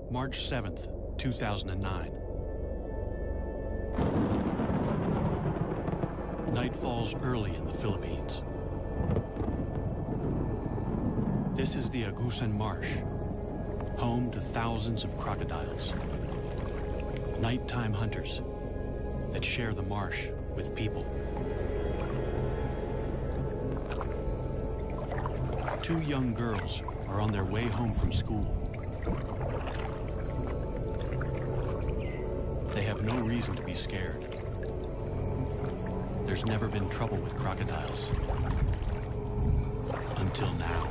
March 7th, 2009. Night falls early in the Philippines. This is the Agusan Marsh, home to thousands of crocodiles. Nighttime hunters that share the marsh with people. Two young girls are on their way home from school. They have no reason to be scared. There's never been trouble with crocodiles. Until now.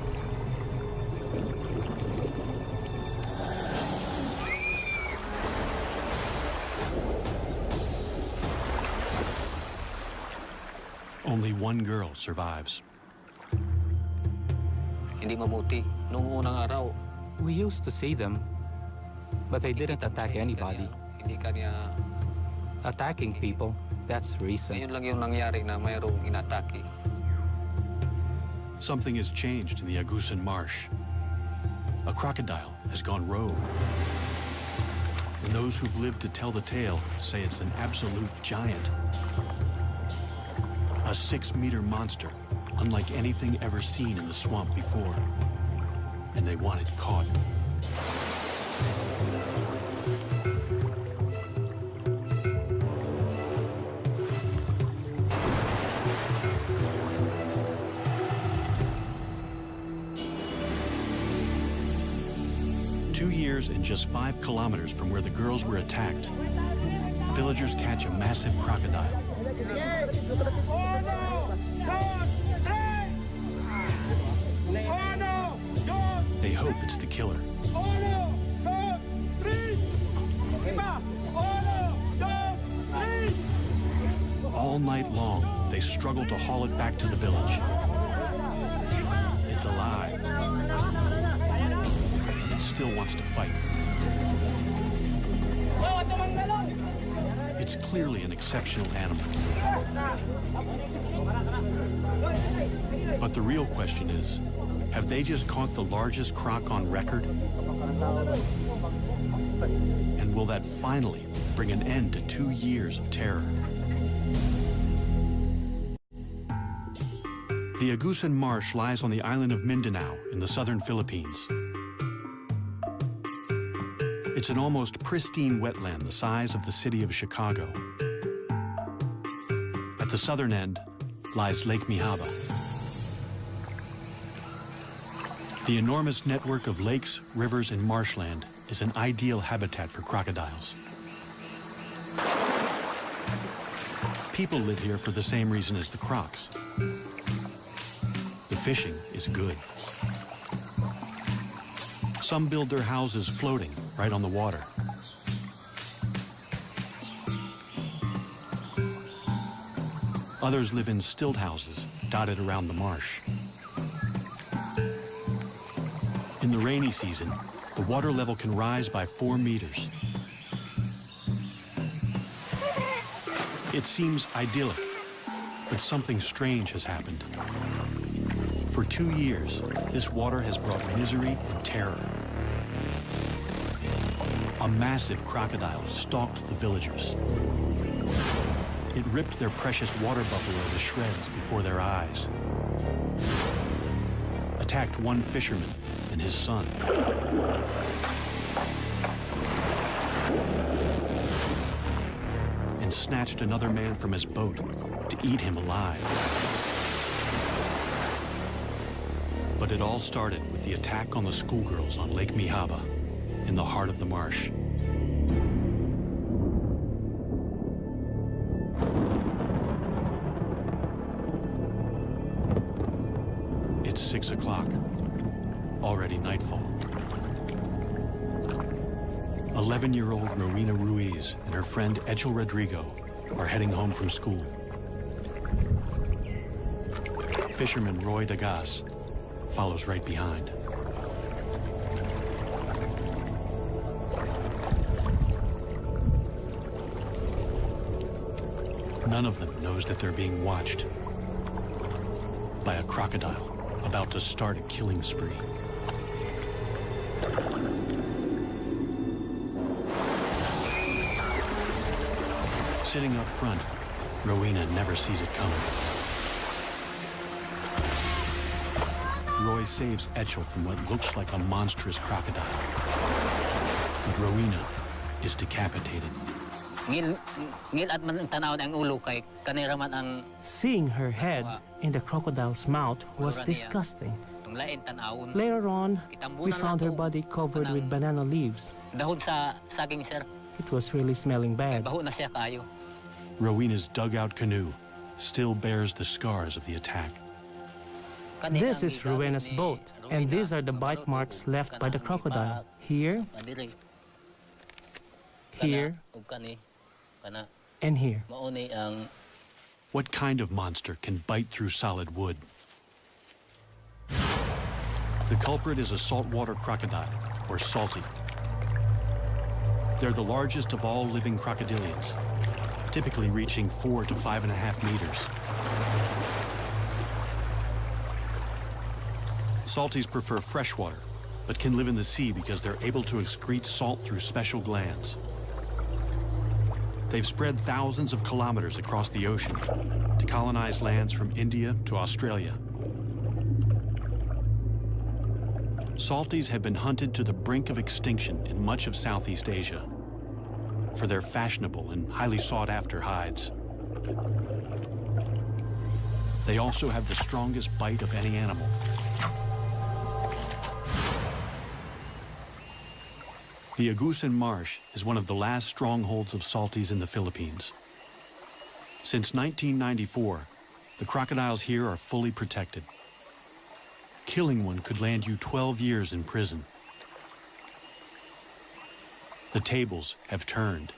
Only one girl survives. Hindi mabuti. Noong unang araw, We used to see them, but they didn't attack anybody. Hindi kanya. Attacking people, that's recent. Ngayon lang yung nangyari na mayroong inatake. Something has changed in the Agusan Marsh. A crocodile has gone rogue. And those who've lived to tell the tale say it's an absolute giant. A 6-meter monster, unlike anything ever seen in the swamp before. And they want it caught. And just 5 kilometers from where the girls were attacked, villagers catch a massive crocodile. They hope it's the killer. All night long, they struggle to haul it back to the village. It's alive. It still wants to fight. It's clearly an exceptional animal. But the real question is, have they just caught the largest croc on record? And will that finally bring an end to 2 years of terror? The Agusan Marsh lies on the island of Mindanao in the southern Philippines. It's an almost pristine wetland the size of the city of Chicago. At the southern end lies Lake Mihaba. The enormous network of lakes, rivers, and marshland is an ideal habitat for crocodiles. People live here for the same reason as the crocs. The fishing is good. Some build their houses floating right on the water. Others live in stilt houses dotted around the marsh. In the rainy season, the water level can rise by 4 meters. It seems idyllic, but something strange has happened. For 2 years, this water has brought misery and terror. A massive crocodile stalked the villagers. It ripped their precious water buffalo to shreds before their eyes. Attacked one fisherman and his son. And snatched another man from his boat to eat him alive. But it all started with the attack on the schoolgirls on Lake Mihaba, in the heart of the marsh. It's 6 o'clock, already nightfall. 11-year-old Marina Ruiz and her friend Echel Rodrigo are heading home from school. Fisherman Roy Dagas follows right behind. None of them knows that they're being watched by a crocodile about to start a killing spree. Sitting up front, Rowena never sees it coming. Roy saves Etchel from what looks like a monstrous crocodile. But Rowena is decapitated. Seeing her head in the crocodile's mouth was disgusting. Later on, we found her body covered with banana leaves. It was really smelling bad. Rowena's dugout canoe still bears the scars of the attack. This is Rowena's boat, and these are the bite marks left by the crocodile. Here, here, and here. What kind of monster can bite through solid wood? The culprit is a saltwater crocodile, or salty. They're the largest of all living crocodilians, typically reaching 4 to 5.5 meters. Salties prefer freshwater, but can live in the sea because they're able to excrete salt through special glands. They've spread thousands of kilometers across the ocean to colonize lands from India to Australia. Salties have been hunted to the brink of extinction in much of Southeast Asia for their fashionable and highly sought-after hides. They also have the strongest bite of any animal. The Agusan Marsh is one of the last strongholds of salties in the Philippines. Since 1994, the crocodiles here are fully protected. Killing one could land you 12 years in prison. The tables have turned.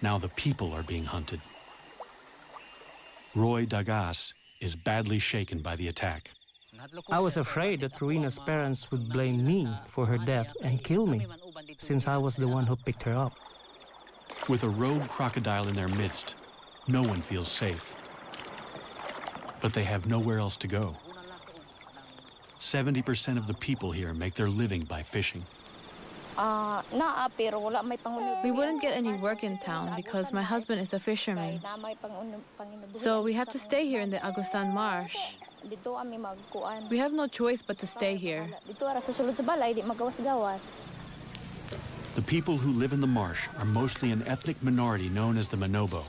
Now the people are being hunted. Roy Dagas is badly shaken by the attack. I was afraid that Rowena's parents would blame me for her death and kill me, since I was the one who picked her up. With a rogue crocodile in their midst, no one feels safe. But they have nowhere else to go. 70% of the people here make their living by fishing. We wouldn't get any work in town because my husband is a fisherman. So we have to stay here in the Agusan Marsh. We have no choice but to stay here. The people who live in the marsh are mostly an ethnic minority known as the Manobo.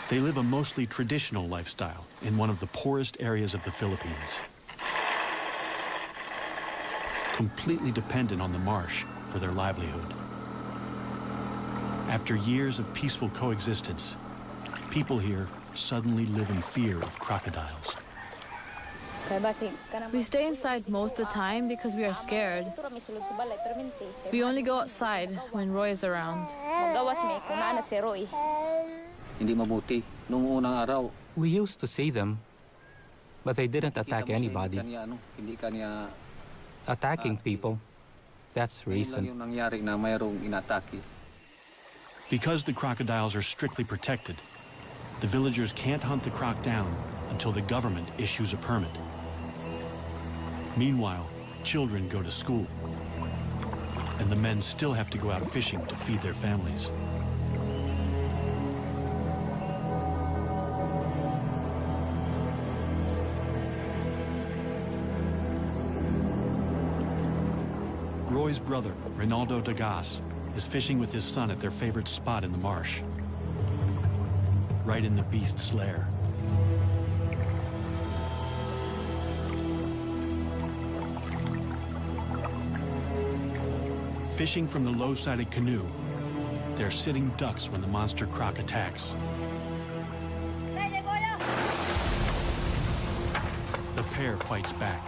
They live a mostly traditional lifestyle in one of the poorest areas of the Philippines. Completely dependent on the marsh for their livelihood. After years of peaceful coexistence, people here suddenly live in fear of crocodiles. We stay inside most of the time because we are scared. We only go outside when Roy is around. We used to see them, but they didn't attack anybody. Attacking people, that's recent. Because the crocodiles are strictly protected, the villagers can't hunt the croc down until the government issues a permit. Meanwhile, children go to school, and the men still have to go out fishing to feed their families. Roy's brother, Reynaldo Dagas, is fishing with his son at their favorite spot in the marsh, right in the beast's lair. Fishing from the low-sided canoe, they're sitting ducks when the monster croc attacks. The pair fights back.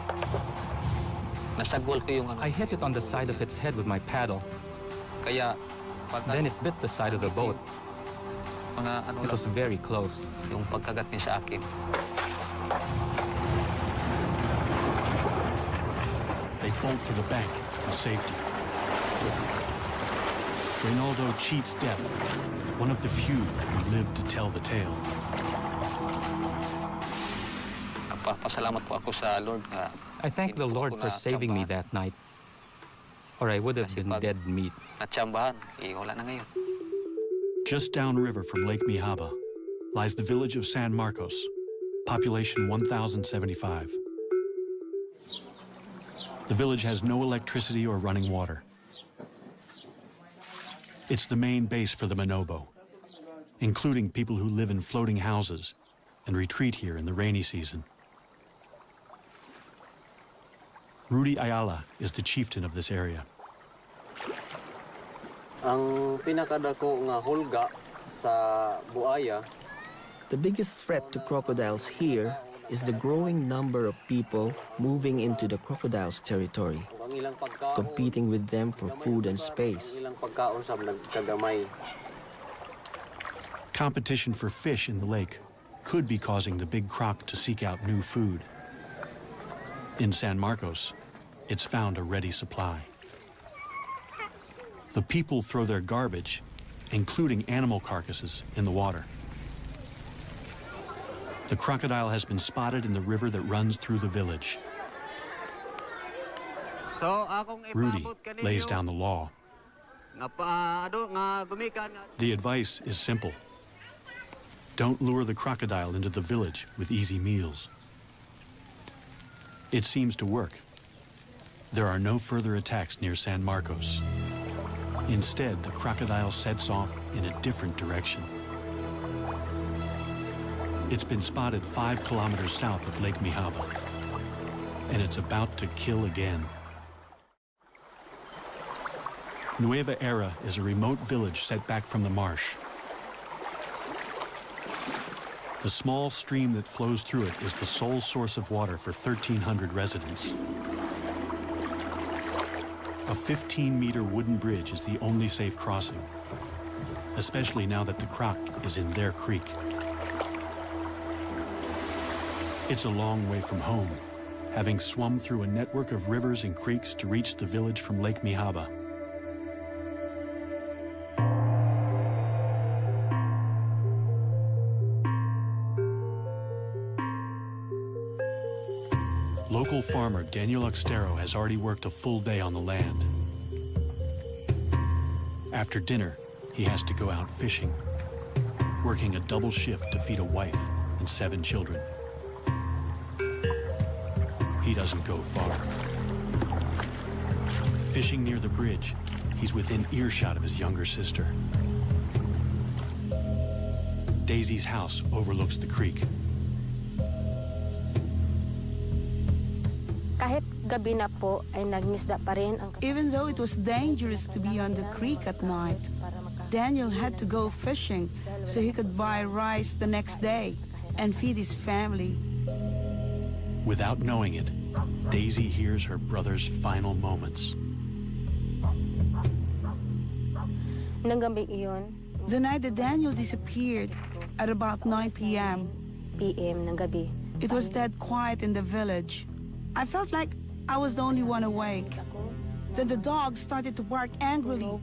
I hit it on the side of its head with my paddle. Then it bit the side of the boat. It was very close. They bolt to the bank in safety. Reynaldo cheats death, one of the few who live to tell the tale. I thank the Lord for saving me that night, or I would have been dead meat. Natsambahan, wala na ngayon. Just downriver from Lake Mihaba lies the village of San Marcos, population 1,075. The village has no electricity or running water. It's the main base for the Manobo, including people who live in floating houses and retreat here in the rainy season. Rudy Ayala is the chieftain of this area. Ang pinakadako nga hulga sa buaya. The biggest threat to crocodiles here is the growing number of people moving into the crocodiles' territory, competing with them for food and space. Competition for fish in the lake could be causing the big croc to seek out new food. In San Marcos, it's found a ready supply. The people throw their garbage, including animal carcasses, in the water. The crocodile has been spotted in the river that runs through the village. Rudy lays down the law. The advice is simple. Don't lure the crocodile into the village with easy meals. It seems to work. There are no further attacks near San Marcos. Instead, the crocodile sets off in a different direction. It's been spotted 5 kilometers south of Lake Mihaba, and it's about to kill again. Nueva Era is a remote village set back from the marsh. The small stream that flows through it is the sole source of water for 1,300 residents. A 15-meter wooden bridge is the only safe crossing, especially now that the croc is in their creek. It's a long way from home, having swum through a network of rivers and creeks to reach the village from Lake Mihaba. Local farmer Daniel Oxtero has already worked a full day on the land. After dinner, he has to go out fishing, working a double shift to feed a wife and 7 children. He doesn't go far. Fishing near the bridge, he's within earshot of his younger sister. Daisy's house overlooks the creek. Even though it was dangerous to be on the creek at night, Daniel had to go fishing so he could buy rice the next day and feed his family. Without knowing it, Daisy hears her brother's final moments. The night that Daniel disappeared, at about 9 p.m., it was dead quiet in the village. I felt like I was the only one awake. Then the dog started to bark angrily.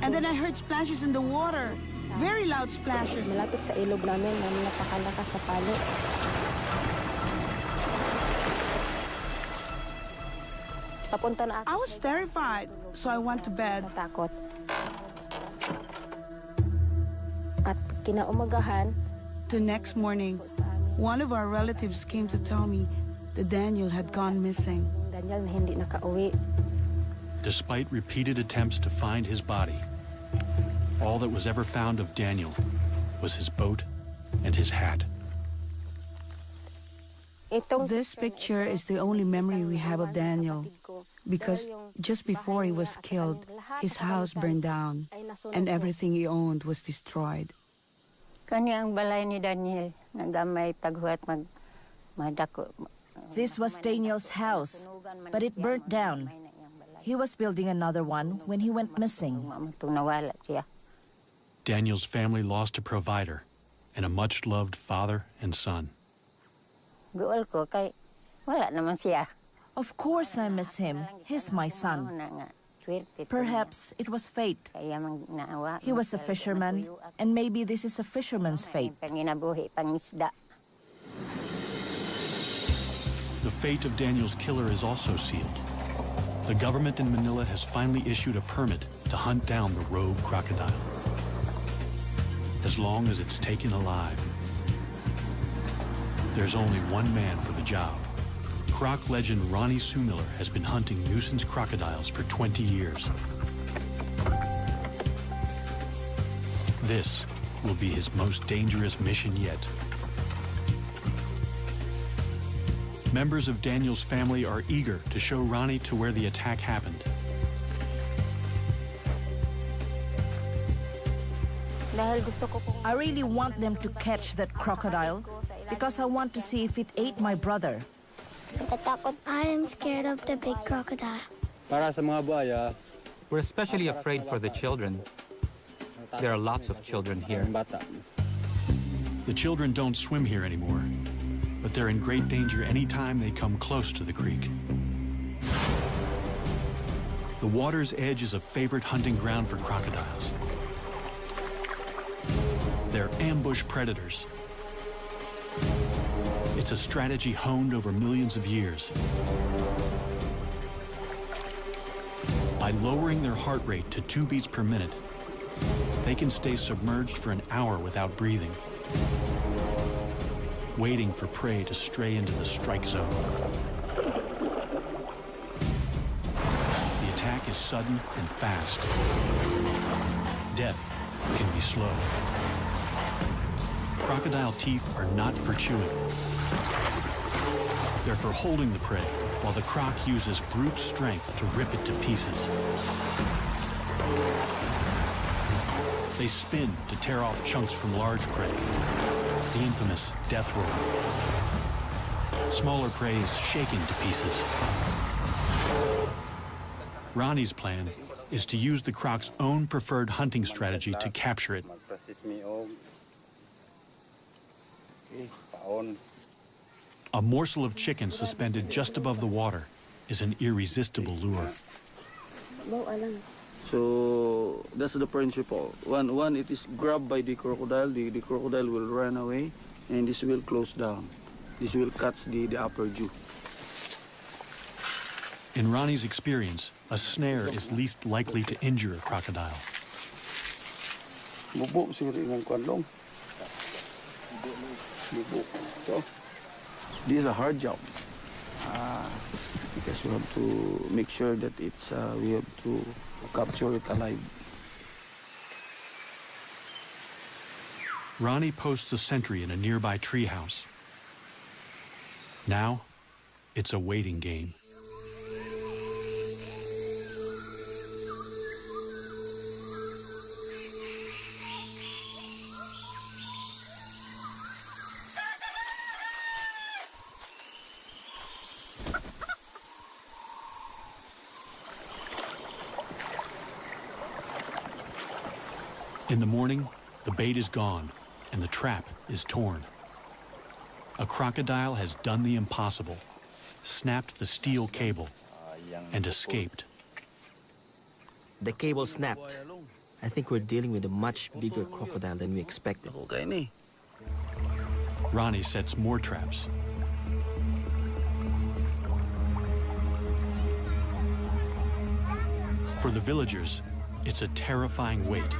And then I heard splashes in the water. Very loud splashes. I was terrified, so I went to bed. The next morning, one of our relatives came to tell me that Daniel had gone missing. Despite repeated attempts to find his body, all that was ever found of Daniel was his boat and his hat. This picture is the only memory we have of Daniel, because just before he was killed, his house burned down and everything he owned was destroyed. This was Daniel's house, but it burnt down. He was building another one when he went missing. Daniel's family lost a provider and a much-loved father and son. Of course I miss him. He's my son. Perhaps it was fate. He was a fisherman, and maybe this is a fisherman's fate. The fate of Daniel's killer is also sealed. The government in Manila has finally issued a permit to hunt down the rogue crocodile. As long as it's taken alive. There's only one man for the job. Croc legend Ronnie Sumiller has been hunting nuisance crocodiles for 20 years. This will be his most dangerous mission yet. Members of Daniel's family are eager to show Ronnie to where the attack happened. I really want them to catch that crocodile because I want to see if it ate my brother. I am scared of the big crocodile. We're especially afraid for the children. There are lots of children here. The children don't swim here anymore, but they're in great danger anytime they come close to the creek. The water's edge is a favorite hunting ground for crocodiles. They're ambush predators. It's a strategy honed over millions of years. By lowering their heart rate to 2 beats per minute, they can stay submerged for an hour without breathing, waiting for prey to stray into the strike zone. The attack is sudden and fast. Death can be slow. Crocodile teeth are not for chewing. They're for holding the prey, while the croc uses brute strength to rip it to pieces. They spin to tear off chunks from large prey, the infamous death roll. Smaller prey is shaken to pieces. Ronnie's plan is to use the croc's own preferred hunting strategy to capture it. A morsel of chicken suspended just above the water is an irresistible lure. So that's the principle. When it is grabbed by the crocodile, the crocodile will run away and this will close down. This will catch the upper jaw. In Ronnie's experience, a snare is least likely to injure a crocodile. This is a hard job because we have to make sure that it's we have to capture it alive. Ronnie posts a sentry in a nearby treehouse. Now, it's a waiting game. In the morning, the bait is gone and the trap is torn. A crocodile has done the impossible, snapped the steel cable, and escaped. The cable snapped. I think we're dealing with a much bigger crocodile than we expected. Ronnie sets more traps. For the villagers, it's a terrifying wait.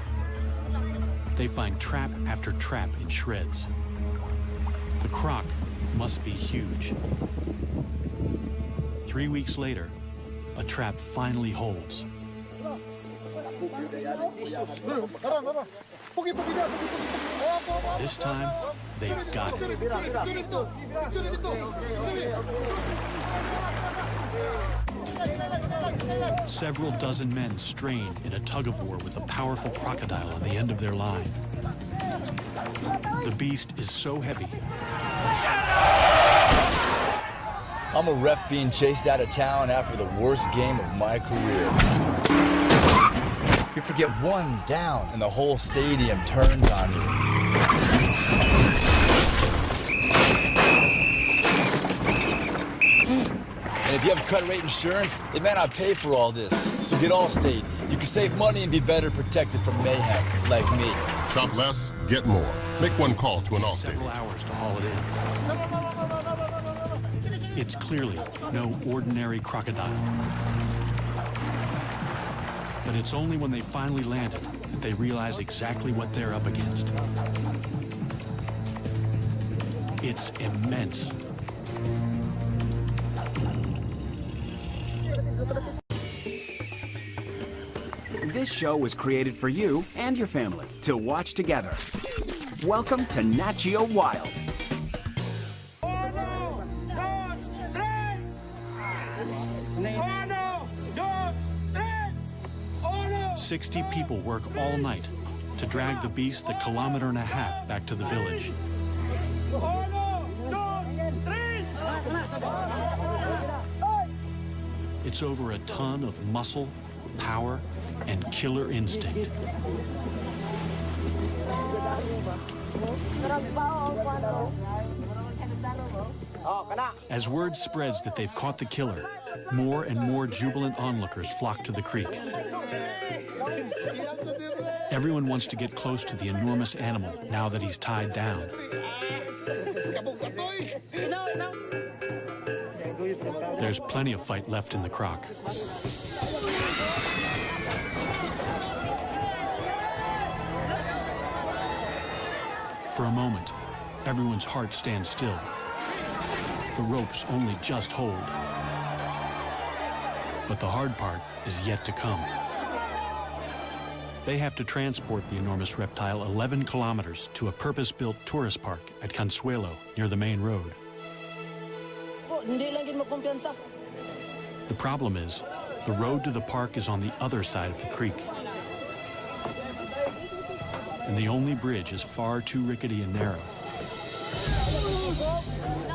They find trap after trap in shreds. The croc must be huge. 3 weeks later, a trap finally holds. This time, they've got it. Several dozen men strain in a tug-of-war with a powerful crocodile on the end of their line. The beast is so heavy. I'm a ref being chased out of town after the worst game of my career. You forget one down and the whole stadium turns on you. And if you have cut rate insurance, it may not pay for all this. So get Allstate. You can save money and be better protected from mayhem, like me. Shop less, get more. Make one call to an Allstate. Several hours to haul it in. It's clearly no ordinary crocodile. But it's only when they finally landed that they realize exactly what they're up against. It's immense. This show was created for you and your family to watch together. Welcome to Nat Geo Wild. 60 people work all night to drag the beast a kilometer and a half back to the village. It's over a ton of muscle, power, and killer instinct. As word spreads that they've caught the killer, more and more jubilant onlookers flock to the creek. Everyone wants to get close to the enormous animal now that he's tied down. There's plenty of fight left in the croc. For a moment, everyone's heart stands still. The ropes only just hold. But the hard part is yet to come. They have to transport the enormous reptile 11 kilometers to a purpose-built tourist park at Consuelo, near the main road. The problem is, the road to the park is on the other side of the creek. And the only bridge is far too rickety and narrow.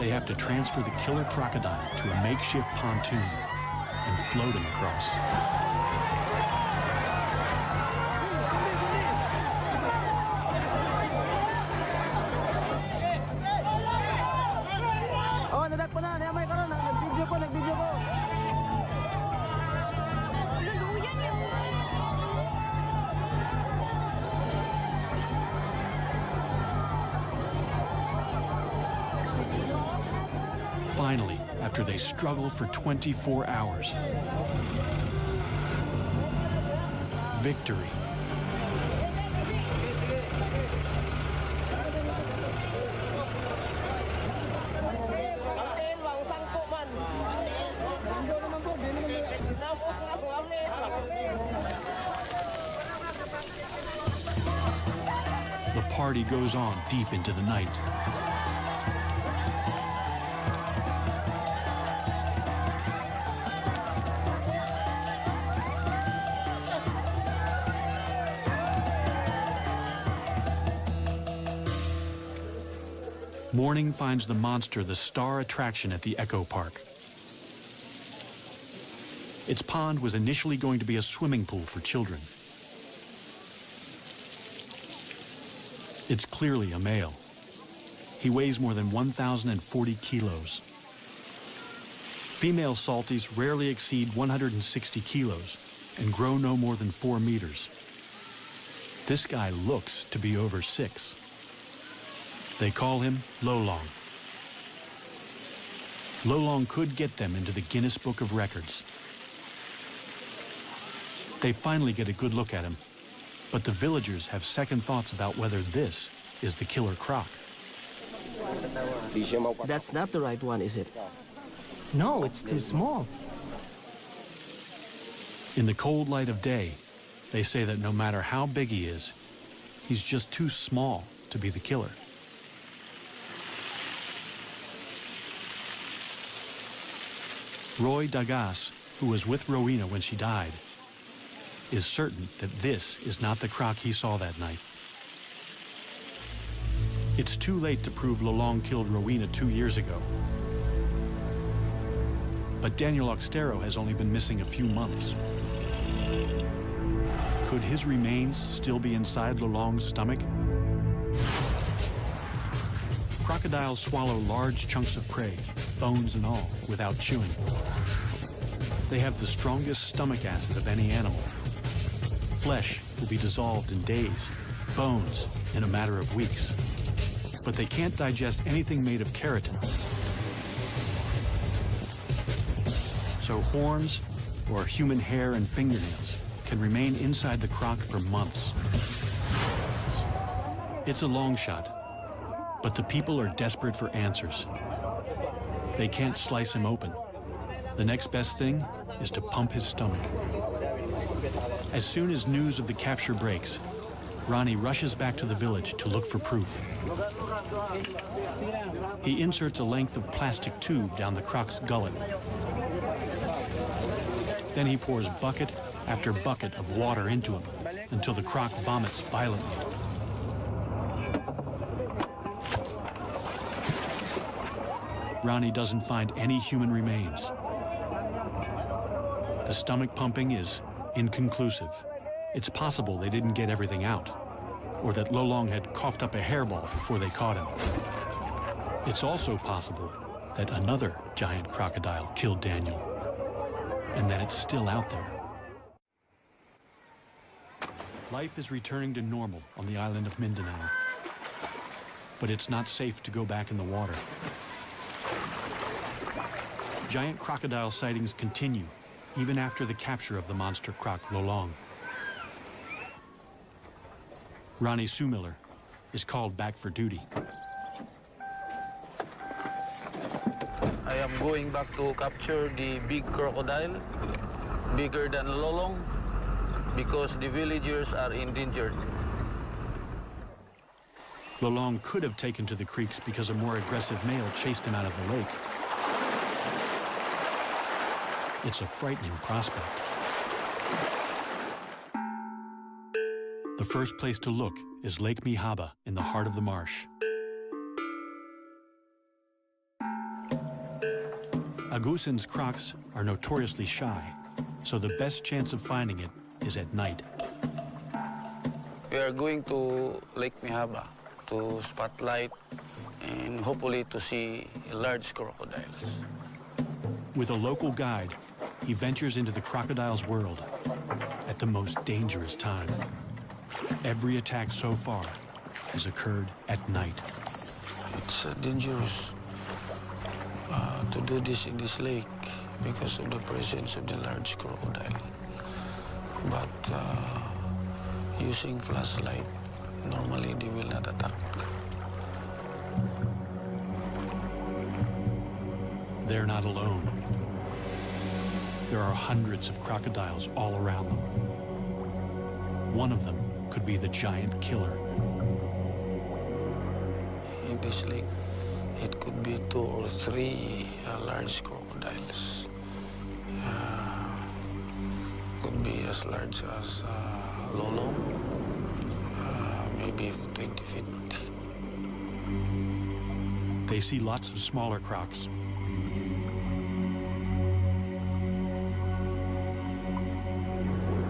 They have to transfer the killer crocodile to a makeshift pontoon and float him across. Finally, after they struggle for 24 hours, victory. The party goes on deep into the night. Morning finds the monster the star attraction at the Echo Park. Its pond was initially going to be a swimming pool for children. It's clearly a male. He weighs more than 1,040 kilos. Female salties rarely exceed 160 kilos and grow no more than 4 meters. This guy looks to be over 6. They call him Lolong. Lolong could get them into the Guinness Book of Records. They finally get a good look at him, but the villagers have second thoughts about whether this is the killer croc. That's not the right one, is it? No, it's too small. In the cold light of day, they say that no matter how big he is, he's just too small to be the killer. Roy Dagas, who was with Rowena when she died, is certain that this is not the croc he saw that night. It's too late to prove Lolong killed Rowena 2 years ago. But Daniel Oxtero has only been missing a few months. Could his remains still be inside Lolong's stomach? Crocodiles swallow large chunks of prey, bones and all, without chewing. They have the strongest stomach acid of any animal. Flesh will be dissolved in days, bones in a matter of weeks. But they can't digest anything made of keratin. So horns or human hair and fingernails can remain inside the croc for months. It's a long shot, but the people are desperate for answers. They can't slice him open. The next best thing is to pump his stomach. As soon as news of the capture breaks, Ronnie rushes back to the village to look for proof. He inserts a length of plastic tube down the croc's gullet. Then he pours bucket after bucket of water into him until the croc vomits violently. Ronnie doesn't find any human remains. The stomach pumping is inconclusive. It's possible they didn't get everything out, or that Lolong had coughed up a hairball before they caught him. It's also possible that another giant crocodile killed Daniel, and that it's still out there. Life is returning to normal on the island of Mindanao, but it's not safe to go back in the water. Giant crocodile sightings continue even after the capture of the monster croc Lolong. Ronnie Sumiller is called back for duty. I am going back to capture the big crocodile, bigger than Lolong, because the villagers are endangered. Lolong could have taken to the creeks because a more aggressive male chased him out of the lake. It's a frightening prospect. The first place to look is Lake Mihaba in the heart of the marsh. Agusan's crocs are notoriously shy, so the best chance of finding it is at night. We are going to Lake Mihaba to spotlight and hopefully to see large crocodiles. With a local guide, he ventures into the crocodile's world at the most dangerous time. Every attack so far has occurred at night. It's dangerous to do this in this lake because of the presence of the large crocodile. But using flashlight, normally they will not attack. They're not alone. There are hundreds of crocodiles all around them. One of them could be the giant killer. In this lake, it could be 2 or 3 large crocodiles. Could be as large as Lolong, maybe 20 feet. They see lots of smaller crocs.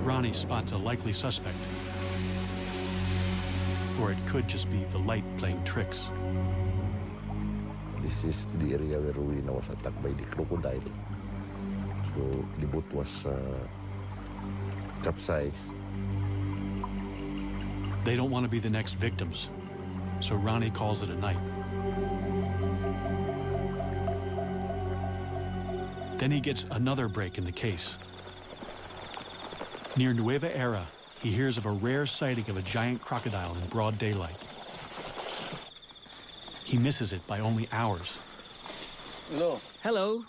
Ronnie spots a likely suspect. Or it could just be the light playing tricks. This is the area where Rowena was attacked by the crocodile. So the boat was capsized. They don't want to be the next victims, so Ronnie calls it a night. Then he gets another break in the case. Near Nueva Era, he hears of a rare sighting of a giant crocodile in broad daylight. He misses it by only hours. Hello. Hello.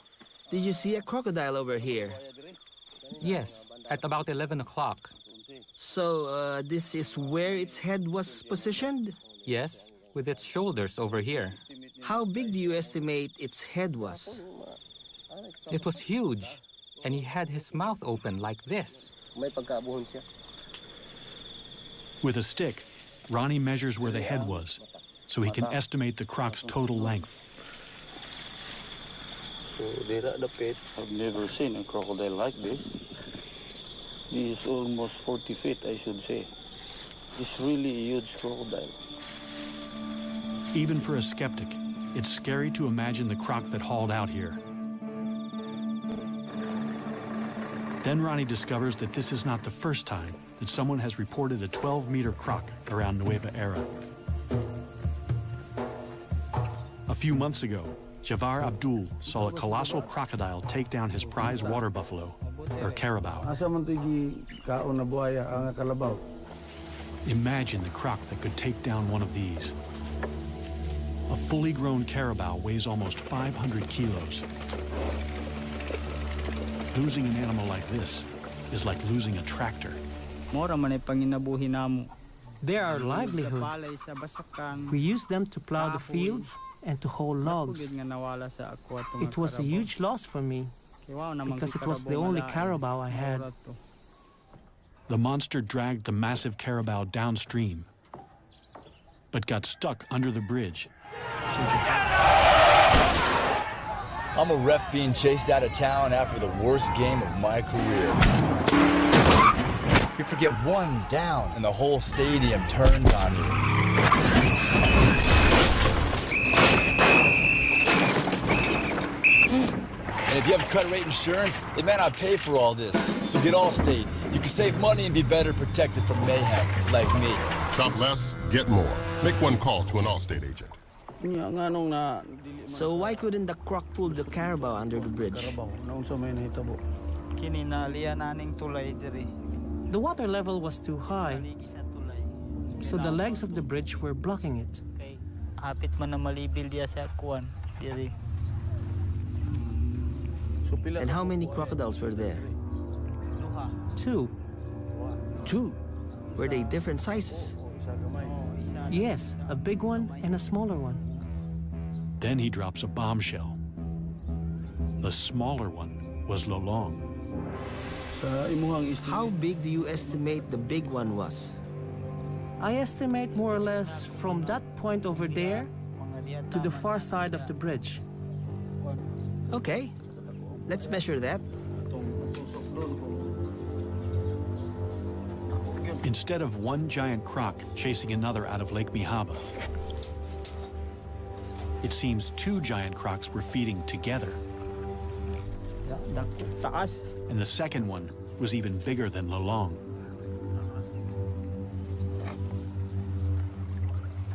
Did you see a crocodile over here? Yes, at about 11 o'clock. So, this is where its head was positioned? Yes, with its shoulders over here. How big do you estimate its head was? It was huge, and he had his mouth open like this. With a stick, Ronnie measures where the head was, so he can estimate the croc's total length. I've never seen a crocodile like this. He is almost 40 feet, I should say. It's really a huge crocodile. Even for a skeptic, it's scary to imagine the croc that hauled out here. Then Ronnie discovers that this is not the first time that someone has reported a 12-meter croc around Nueva Era. A few months ago, Javar Abdul saw a colossal crocodile take down his prize water buffalo or carabao. Asa man to kaon na buhaya ang kalabaw. Imagine the croc that could take down one of these. A fully grown carabao weighs almost 500 kilos. Losing an animal like this is like losing a tractor. They are our livelihood. We use them to plow the fields and to haul logs. It was a huge loss for me because it was the only carabao I had. The monster dragged the massive carabao downstream, but got stuck under the bridge. I'm a ref being chased out of town after the worst game of my career. You forget one down, and the whole stadium turns on you. And if you have cut rate insurance, it may not pay for all this. So get Allstate. You can save money and be better protected from mayhem, like me. Shop less, get more. Make one call to an Allstate agent. So why couldn't the croc pull the carabao under the bridge? The water level was too high, so the legs of the bridge were blocking it. And how many crocodiles were there? 2. 2? Were they different sizes? Yes, a big one and a smaller one. Then he drops a bombshell. The smaller one was Lolong. How big do you estimate the big one was? I estimate more or less from that point over there to the far side of the bridge. Okay, let's measure that. Instead of one giant croc chasing another out of Lake Mihaba, it seems 2 giant crocs were feeding together. And the second one was even bigger than Lolong.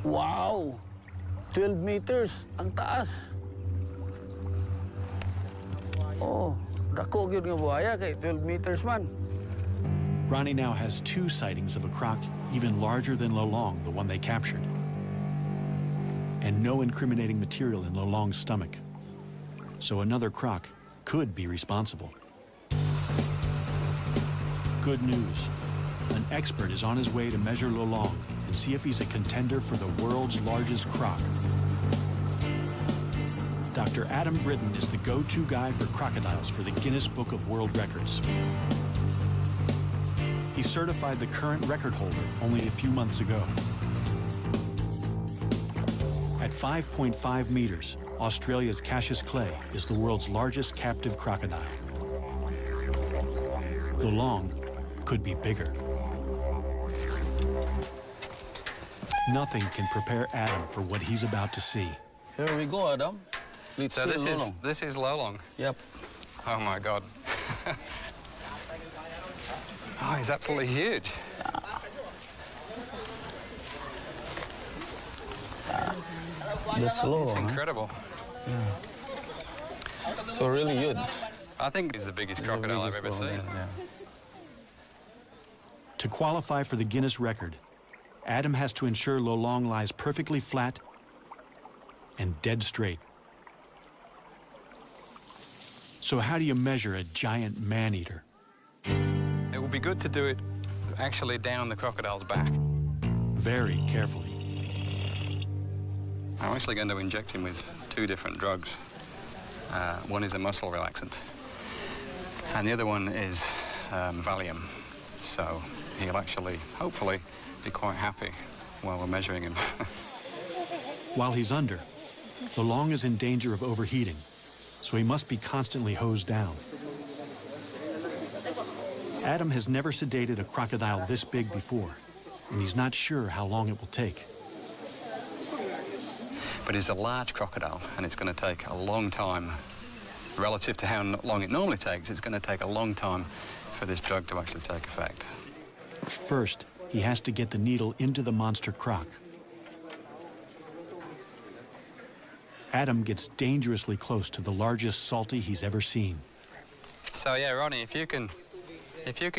Wow! 12 meters ang taas. Oh, dako gyud nga buhaya kay 12 meters man. Ronnie now has 2 sightings of a croc even larger than Lolong, the one they captured. And no incriminating material in Lolong's stomach. So another croc could be responsible. Good news. An expert is on his way to measure Lolong and see if he's a contender for the world's largest croc. Dr. Adam Britton is the go-to guy for crocodiles for the Guinness Book of World Records. He certified the current record holder only a few months ago. At 5.5 meters, Australia's Cassius Clay is the world's largest captive crocodile. Lolong could be bigger. Nothing can prepare Adam for what he's about to see. Here we go, Adam. Let's So see this Lolong. is Lolong. Yep. Oh my God. Oh, he's absolutely huge. That's Lolong. It's incredible. Yeah. So really huge. I think he's the biggest crocodile I've ever seen. Yeah. To qualify for the Guinness record, Adam has to ensure Lolong lies perfectly flat and dead straight. So how do you measure a giant man-eater? It would be good to do it actually down the crocodile's back. Very carefully. I'm actually going to inject him with 2 different drugs. One is a muscle relaxant, and the other one is Valium. So he'll actually, hopefully, be quite happy while we're measuring him. While he's under, Lolong is in danger of overheating, so he must be constantly hosed down. Adam has never sedated a crocodile this big before, and he's not sure how long it will take. But it's a large crocodile, and it's going to take a long time. Relative to how long it normally takes, it's going to take a long time for this drug to actually take effect. First, he has to get the needle into the monster croc. Adam gets dangerously close to the largest salty he's ever seen. So yeah, Ronnie, if you can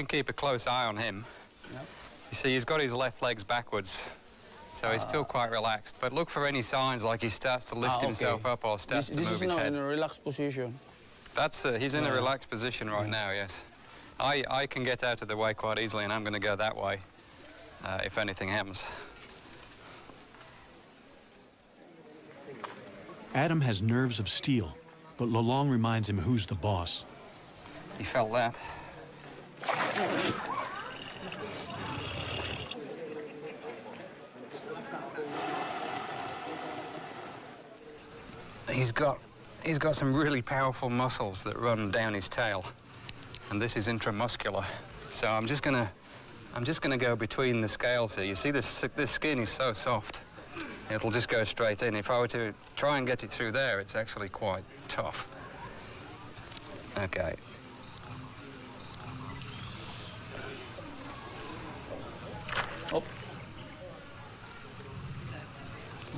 keep a close eye on him, you see he's got his left legs backwards, so he's still quite relaxed. But look for any signs like he starts to lift himself up or starts to move his head. This is now in a relaxed position. That's he's in a relaxed position right now. Yes, I can get out of the way quite easily, and I'm going to go that way if anything happens. Adam has nerves of steel, but Lolong reminds him who's the boss. He felt that. He's got some really powerful muscles that run down his tail, and this is intramuscular. So I'm just gonna go between the scales here. You see this skin is so soft. It'll just go straight in. If I were to try and get it through there, it's actually quite tough. Okay. Up.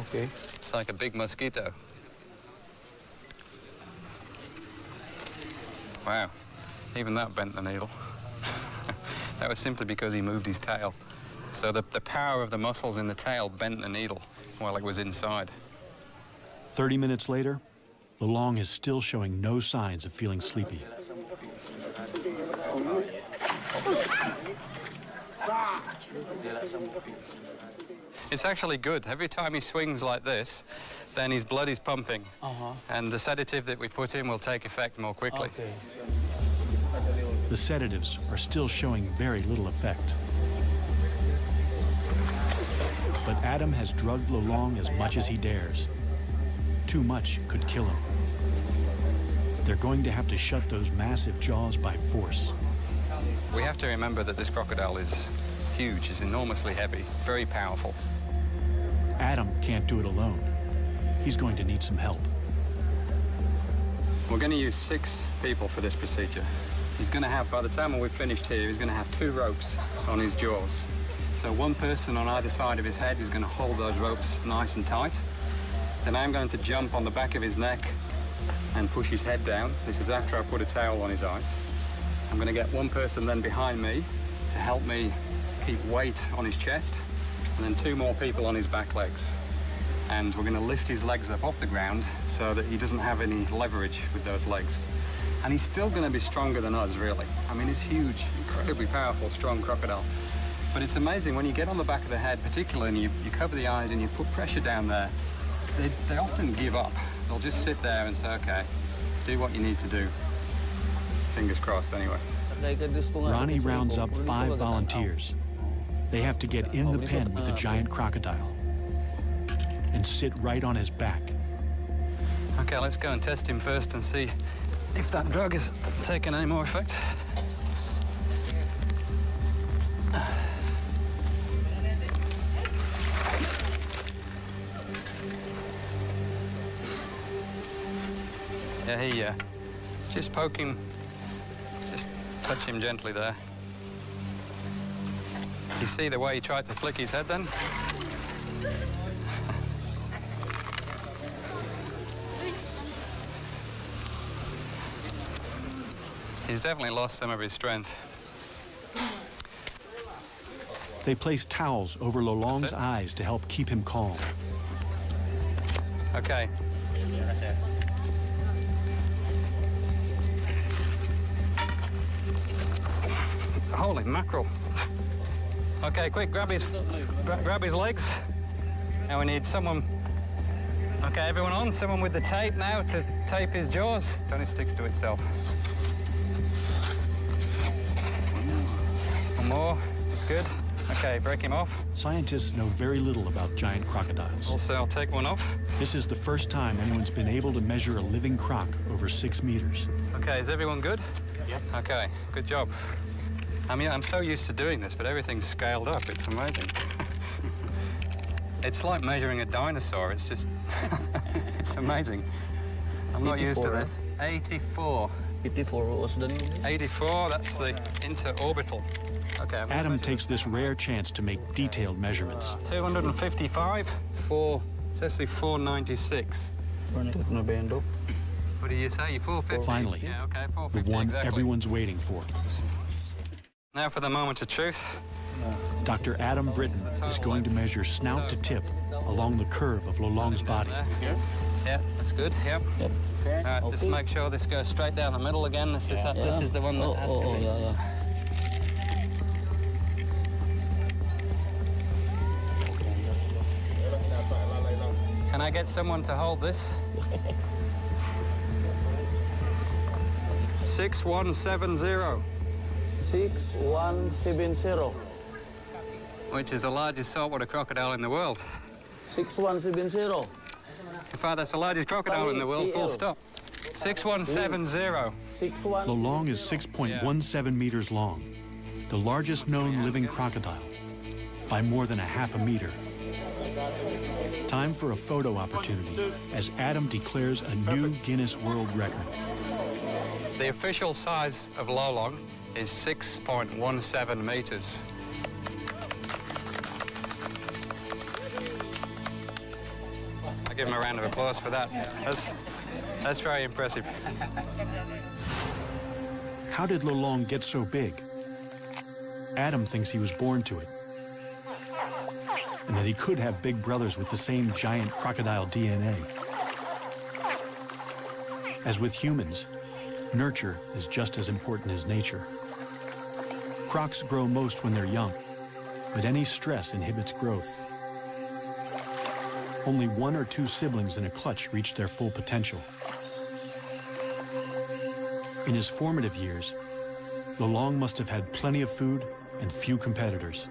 Okay. It's like a big mosquito. Wow, even that bent the needle. That was simply because he moved his tail. So the power of the muscles in the tail bent the needle while it was inside. 30 minutes later, Lolong is still showing no signs of feeling sleepy. It's actually good. Every time he swings like this, then his blood is pumping. And the sedative that we put in will take effect more quickly. Okay. The sedatives are still showing very little effect. But Adam has drugged Lolong as much as he dares. Too much could kill him. They're going to have to shut those massive jaws by force. We have to remember that this crocodile is huge, is enormously heavy, very powerful. Adam can't do it alone. He's going to need some help. We're going to use 6 people for this procedure. He's going to have, by the time we've finished here, he's going to have 2 ropes on his jaws. So one person on either side of his head is going to hold those ropes nice and tight. Then I'm going to jump on the back of his neck and push his head down. This is after I put a towel on his eyes. I'm going to get one person then behind me to help me keep weight on his chest, and then 2 more people on his back legs. And we're going to lift his legs up off the ground so that he doesn't have any leverage with those legs. And he's still going to be stronger than us, really. I mean, he's huge, incredibly powerful, strong crocodile. But it's amazing, when you get on the back of the head, particularly, and you cover the eyes and you put pressure down there, they often give up. They'll just sit there and say, okay, do what you need to do. Fingers crossed, anyway. Ronnie rounds up 5 volunteers. They have to get in the pen with the giant crocodile and sit right on his back. Okay, let's go and test him first and see if that drug is taking any more effect. Yeah, just poke him, just touch him gently there. You see the way he tried to flick his head then? He's definitely lost some of his strength. They place towels over Lolong's eyes to help keep him calm. Okay. Holy mackerel. Okay, quick, grab his legs. Now we need someone. Okay, everyone on, someone with the tape now to tape his jaws. It only sticks to itself. One more, that's good. Okay, break him off. Scientists know very little about giant crocodiles. Also, I'll take one off. This is the first time anyone's been able to measure a living croc over 6 meters. Okay, is everyone good? Yep. Okay, good job. I mean, I'm so used to doing this, but everything's scaled up. It's amazing. It's like measuring a dinosaur. It's just, it's amazing. I'm not used to this. 84. 84, what was the name? 84, that's the interorbital. Okay. Adam takes this rare chance to make detailed measurements. 255, it's actually 496. What do you say? You 450? Finally, yeah, okay, the 450, one exactly. everyone's waiting for. Now for the moment of truth. Dr. Adam Britton is going to measure snout to tip along the curve of Lolong's body. Yeah, that's good. Yep. All right, just make sure this goes straight down the middle again. This is the one that has to be. Can I get someone to hold this? 6170. 6170. Which is the largest saltwater crocodile in the world. 6170. In fact, that's the largest crocodile in the world, full stop. 6170. Lolong is 6.17 meters long, the largest known living crocodile, by more than a half a meter. Time for a photo opportunity as Adam declares a new Guinness World Record. The official size of Lolong is 6.17 meters. I'll give him a round of applause for that. That's very impressive. How did Lolong get so big? Adam thinks he was born to it, and that he could have big brothers with the same giant crocodile DNA. As with humans, nurture is just as important as nature. Crocs grow most when they're young, but any stress inhibits growth. Only 1 or 2 siblings in a clutch reach their full potential. In his formative years, Lolong must have had plenty of food and few competitors.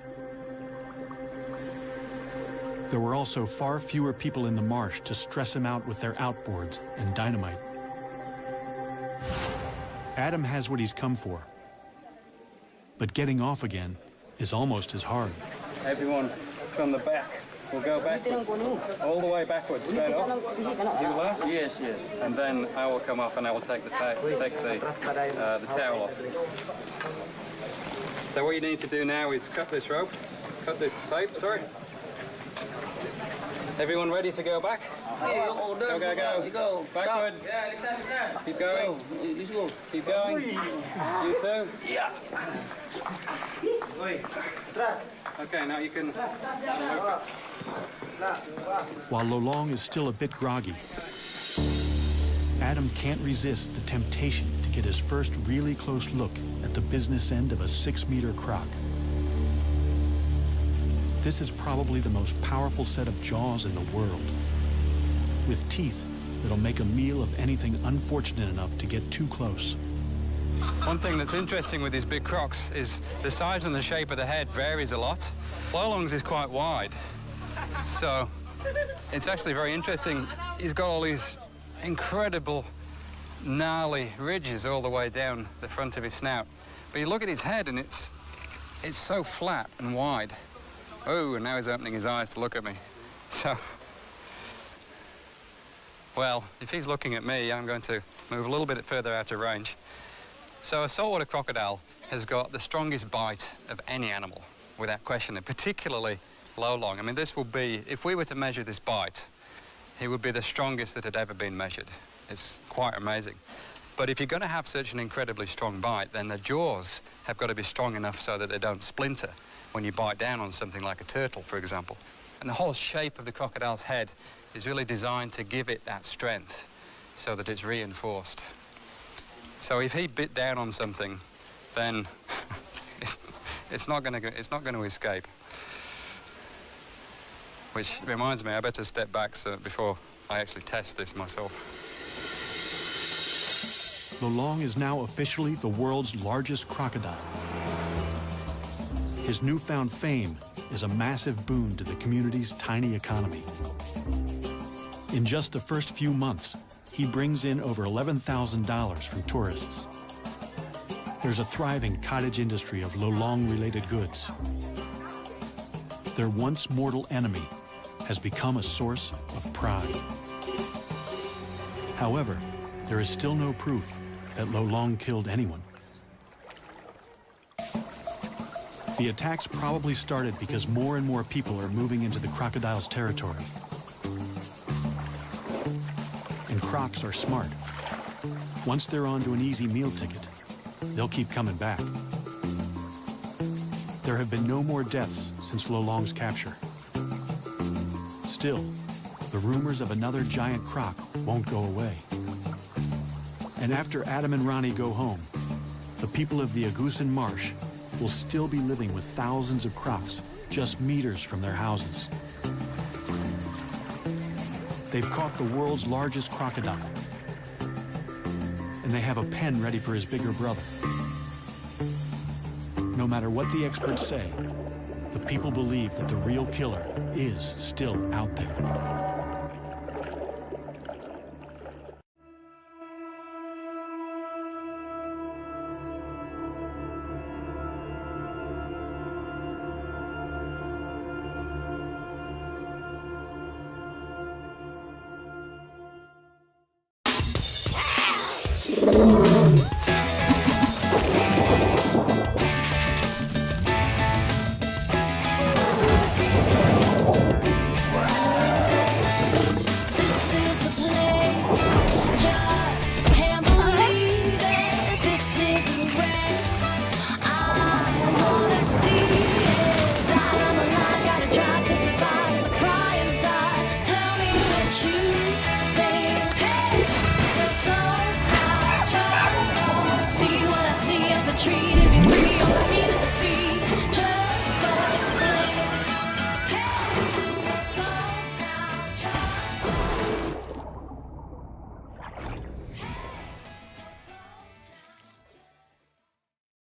There were also far fewer people in the marsh to stress him out with their outboards and dynamite. Adam has what he's come for, but getting off again is almost as hard. Everyone from the back will go backwards, all the way backwards, straight off. You last? Yes, yes. And then I will come off and I will take the towel off. So what you need to do now is cut this rope, cut this tape, sorry. Everyone ready to go back? Go, go, go. Go. Backwards. Keep going. Let's go. Keep going. You too. Yeah. Okay, now you can... While Lolong is still a bit groggy, Adam can't resist the temptation to get his first really close look at the business end of a 6-meter croc. This is probably the most powerful set of jaws in the world, with teeth that'll make a meal of anything unfortunate enough to get too close. One thing that's interesting with these big crocs is the size and the shape of the head varies a lot. Lolong's is quite wide, so it's actually very interesting. He's got all these incredible gnarly ridges all the way down the front of his snout. But you look at his head and it's so flat and wide. Oh, and now he's opening his eyes to look at me. So, well, if he's looking at me, I'm going to move a little bit further out of range. So a saltwater crocodile has got the strongest bite of any animal, without question, and particularly Lolong. I mean, this will be, if we were to measure this bite, it would be the strongest that had ever been measured. It's quite amazing. But if you're going to have such an incredibly strong bite, then the jaws have got to be strong enough so that they don't splinter when you bite down on something like a turtle, for example. And the whole shape of the crocodile's head is really designed to give it that strength so that it's reinforced. So if he bit down on something, then it's not going to escape. Which reminds me, I better step back before I actually test this myself. Lolong is now officially the world's largest crocodile. His newfound fame is a massive boon to the community's tiny economy. In just the first few months, he brings in over $11,000 from tourists. There's a thriving cottage industry of Lolong-related goods. Their once mortal enemy has become a source of pride. However, there is still no proof that Lolong killed anyone. The attacks probably started because more and more people are moving into the crocodile's territory. And crocs are smart. Once they're onto an easy meal ticket, they'll keep coming back. There have been no more deaths since Lolong's capture. Still, the rumors of another giant croc won't go away. And after Adam and Ronnie go home, the people of the Agusan Marsh will still be living with thousands of crocs just meters from their houses. They've caught the world's largest crocodile, and they have a pen ready for his bigger brother. No matter what the experts say, the people believe that the real killer is still out there.